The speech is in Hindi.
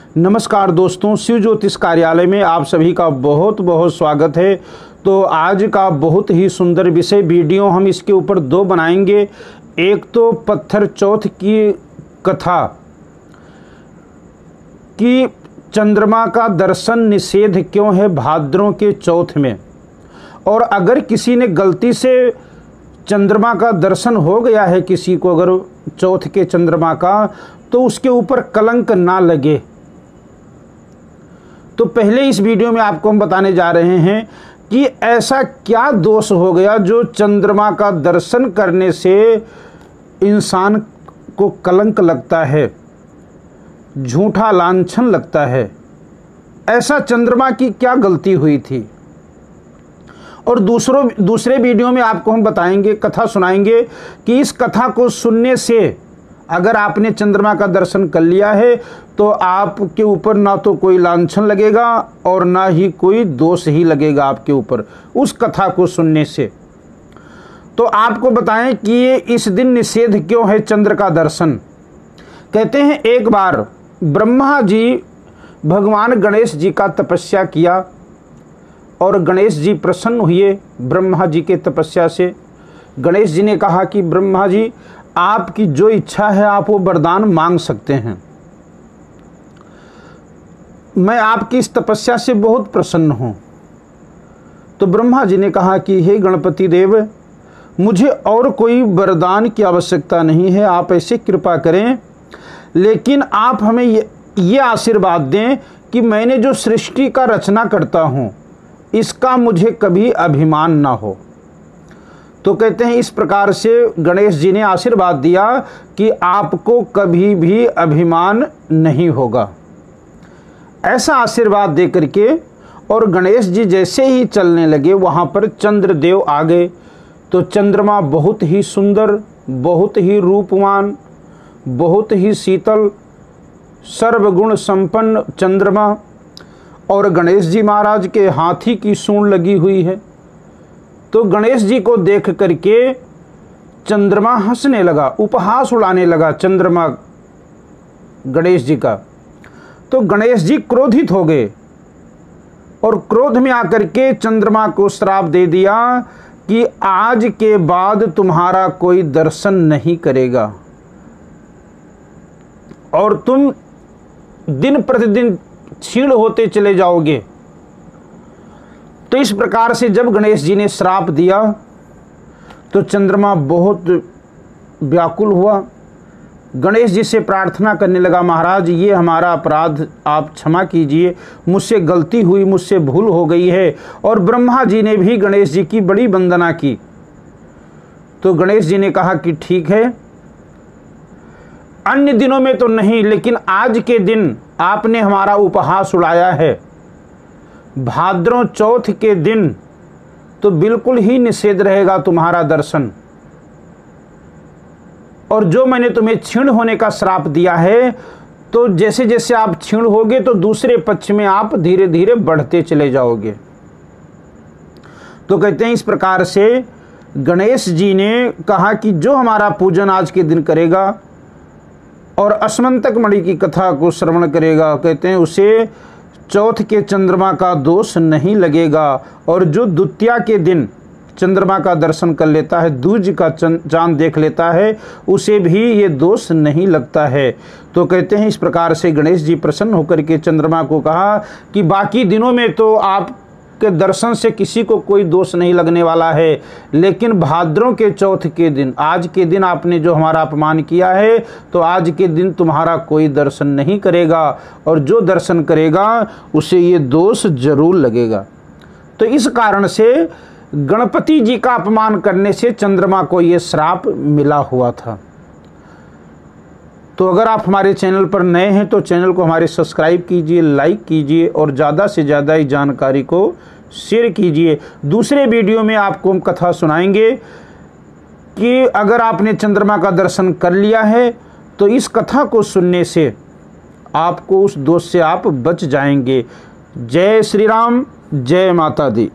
नमस्कार दोस्तों, शिव ज्योतिष कार्यालय में आप सभी का बहुत बहुत स्वागत है। तो आज का बहुत ही सुंदर विषय वीडियो हम इसके ऊपर दो बनाएंगे। एक तो पत्थर चौथ की कथा कि चंद्रमा का दर्शन निषेध क्यों है भाद्रों के चौथ में, और अगर किसी ने गलती से चंद्रमा का दर्शन हो गया है किसी को अगर चौथ के चंद्रमा का, तो उसके ऊपर कलंक ना लगे। तो पहले इस वीडियो में आपको हम बताने जा रहे हैं कि ऐसा क्या दोष हो गया जो चंद्रमा का दर्शन करने से इंसान को कलंक लगता है, झूठा लांछन लगता है। ऐसा चंद्रमा की क्या गलती हुई थी। और दूसरे वीडियो में आपको हम बताएंगे, कथा सुनाएंगे कि इस कथा को सुनने से अगर आपने चंद्रमा का दर्शन कर लिया है तो आपके ऊपर ना तो कोई लांछन लगेगा और ना ही कोई दोष ही लगेगा आपके ऊपर उस कथा को सुनने से। तो आपको बताएं कि ये इस दिन निषेध क्यों है चंद्र का दर्शन। कहते हैं एक बार ब्रह्मा जी भगवान गणेश जी का तपस्या किया और गणेश जी प्रसन्न हुए ब्रह्मा जी के तपस्या से। गणेश जी ने कहा कि ब्रह्मा जी, आपकी जो इच्छा है आप वो वरदान मांग सकते हैं, मैं आपकी इस तपस्या से बहुत प्रसन्न हूं। तो ब्रह्मा जी ने कहा कि हे गणपति देव, मुझे और कोई वरदान की आवश्यकता नहीं है, आप ऐसे कृपा करें, लेकिन आप हमें ये आशीर्वाद दें कि मैंने जो सृष्टि का रचना करता हूं इसका मुझे कभी अभिमान ना हो। तो कहते हैं इस प्रकार से गणेश जी ने आशीर्वाद दिया कि आपको कभी भी अभिमान नहीं होगा। ऐसा आशीर्वाद दे करके और गणेश जी जैसे ही चलने लगे वहाँ पर चंद्रदेव आ गए। तो चंद्रमा बहुत ही सुंदर, बहुत ही रूपवान, बहुत ही शीतल, सर्वगुण संपन्न चंद्रमा, और गणेश जी महाराज के हाथी की सूंड लगी हुई है। तो गणेश जी को देख करके चंद्रमा हंसने लगा, उपहास उड़ाने लगा चंद्रमा गणेश जी का। तो गणेश जी क्रोधित हो गए और क्रोध में आकर के चंद्रमा को श्राप दे दिया कि आज के बाद तुम्हारा कोई दर्शन नहीं करेगा और तुम दिन प्रतिदिन क्षीण होते चले जाओगे। तो इस प्रकार से जब गणेश जी ने श्राप दिया तो चंद्रमा बहुत व्याकुल हुआ, गणेश जी से प्रार्थना करने लगा, महाराज ये हमारा अपराध आप क्षमा कीजिए, मुझसे गलती हुई, मुझसे भूल हो गई है। और ब्रह्मा जी ने भी गणेश जी की बड़ी वंदना की। तो गणेश जी ने कहा कि ठीक है, अन्य दिनों में तो नहीं, लेकिन आज के दिन आपने हमारा उपहास उड़ाया है, भाद्रों चौथ के दिन तो बिल्कुल ही निषेध रहेगा तुम्हारा दर्शन। और जो मैंने तुम्हें क्षीण होने का श्राप दिया है, तो जैसे जैसे आप क्षीण होगे तो दूसरे पक्ष में आप धीरे धीरे बढ़ते चले जाओगे। तो कहते हैं इस प्रकार से गणेश जी ने कहा कि जो हमारा पूजन आज के दिन करेगा और अस्मंतक मणि की कथा को श्रवण करेगा, कहते हैं उसे चौथ के चंद्रमा का दोष नहीं लगेगा। और जो द्वितीया के दिन चंद्रमा का दर्शन कर लेता है, दूज का चांद देख लेता है, उसे भी ये दोष नहीं लगता है। तो कहते हैं इस प्रकार से गणेश जी प्रसन्न होकर के चंद्रमा को कहा कि बाकी दिनों में तो आपके दर्शन से किसी को कोई दोष नहीं लगने वाला है, लेकिन भाद्रों के चौथ के दिन, आज के दिन आपने जो हमारा अपमान किया है, तो आज के दिन तुम्हारा कोई दर्शन नहीं करेगा, और जो दर्शन करेगा उसे ये दोष जरूर लगेगा। तो इस कारण से गणपति जी का अपमान करने से चंद्रमा को ये श्राप मिला हुआ था। तो अगर आप हमारे चैनल पर नए हैं तो चैनल को हमारे सब्सक्राइब कीजिए, लाइक कीजिए और ज़्यादा से ज़्यादा इस जानकारी को शेयर कीजिए। दूसरे वीडियो में आपको हम कथा सुनाएंगे कि अगर आपने चंद्रमा का दर्शन कर लिया है तो इस कथा को सुनने से आपको उस दोष से आप बच जाएंगे। जय श्री राम, जय माता दी।